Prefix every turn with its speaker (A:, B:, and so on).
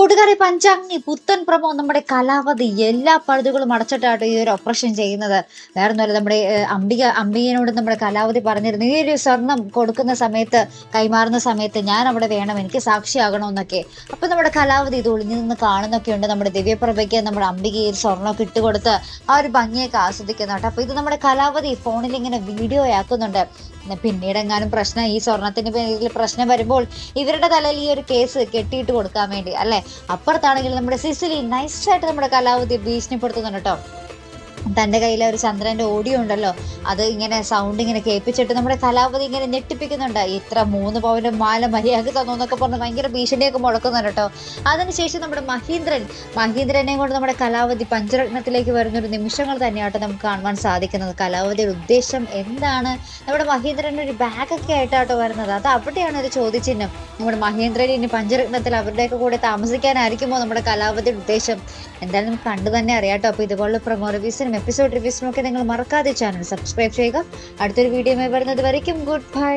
A: കൂട്ടുകാരെ പഞ്ചാഗ്നി പുത്തൻ പ്രമോ നമ്മുടെ കലാവധി എല്ലാ പഴുതുകളും അടച്ചിട്ടാട്ടോ ഈ ഒരു ഓപ്പറേഷൻ ചെയ്യുന്നത്. വേറൊന്നുമല്ല, നമ്മുടെ അംബികനോട് നമ്മുടെ കലാവധി പറഞ്ഞിരുന്നു, ഈ ഒരു സ്വർണം കൊടുക്കുന്ന സമയത്ത് കൈമാറുന്ന സമയത്ത് ഞാൻ അവിടെ വേണം, എനിക്ക് സാക്ഷിയാകണമെന്നൊക്കെ. അപ്പൊ നമ്മുടെ കലാവധി ഇത് ഒളിഞ്ഞു നിന്ന് കാണുന്നൊക്കെ ഉണ്ട്. നമ്മുടെ ദിവ്യപ്രഭയ്ക്ക് നമ്മുടെ അംബിക ഈ സ്വർണ്ണമൊക്കെ ഇട്ടുകൊടുത്ത് ആ ഒരു ഭംഗിയൊക്കെ ആസ്വദിക്കുന്നുണ്ട്. അപ്പൊ ഇത് നമ്മുടെ കലാവധി ഫോണിൽ ഇങ്ങനെ വീഡിയോ ആക്കുന്നുണ്ട്. പിന്നീട് എങ്ങാനും പ്രശ്നം, ഈ സ്വർണത്തിന് പേരിൽ പ്രശ്നം വരുമ്പോൾ ഇവരുടെ തലയിൽ ഈ ഒരു കേസ് കെട്ടിയിട്ട് കൊടുക്കാൻ വേണ്ടി അല്ലെ. അപ്പുറത്താണെങ്കിൽ നമ്മുടെ സിസിലി നൈസായിട്ട് നമ്മുടെ കലാവധി ഭീഷണിപ്പെടുത്തുന്നുണ്ട് കേട്ടോ. തൻ്റെ കയ്യിലെ ഒരു ചന്ദ്രന്റെ ഓഡിയോ ഉണ്ടല്ലോ, അത് ഇങ്ങനെ സൗണ്ട് ഇങ്ങനെ കേൾപ്പിച്ചിട്ട് നമ്മുടെ കലാവധി ഇങ്ങനെ ഞെട്ടിപ്പിക്കുന്നുണ്ട്. ഇത്ര 3 പവന്റെ മാല മര്യാദ തന്നു എന്നൊക്കെ പറഞ്ഞ് ഭയങ്കര ഭീഷണിയൊക്കെ മുടക്കുന്നുണ്ട് കേട്ടോ. അതിനുശേഷം നമ്മുടെ മഹീന്ദ്രനെ കൊണ്ട് നമ്മുടെ കലാവധി പഞ്ചരത്നത്തിലേക്ക് വരുന്നൊരു നിമിഷങ്ങൾ തന്നെയാട്ടോ നമുക്ക് കാണുവാൻ സാധിക്കുന്നത്. കലാവധിയുടെ ഉദ്ദേശം എന്താണ്? നമ്മുടെ മഹീന്ദ്രൻ്റെ ഒരു ബാഗൊക്കെ ആയിട്ടാട്ടോ വരുന്നത്. അത് അവിടെയാണ് ഒരു ചോദ്യചിഹ്നം. നമ്മുടെ മഹീന്ദ്രൻ ഇനി പഞ്ചരത്നത്തിൽ അവരുടെയൊക്കെ കൂടെ താമസിക്കാനായിരിക്കുമോ നമ്മുടെ കലാവധിയുടെ ഉദ്ദേശം? എന്തായാലും നമുക്ക് കണ്ടു തന്നെ അറിയാട്ടോ. അപ്പോൾ ഇതുപോലുള്ള പ്രൊമോ റിവ്യൂസിനും എപ്പിസോഡ് റിവ്യൂസിനും ഒക്കെ നിങ്ങൾ മറക്കാതെ ചാനൽ സബ്സ്ക്രൈബ് ചെയ്യുക. അടുത്തൊരു വീഡിയോയുമായി വരുന്നത് വരയ്ക്കും ഗുഡ് ബൈ.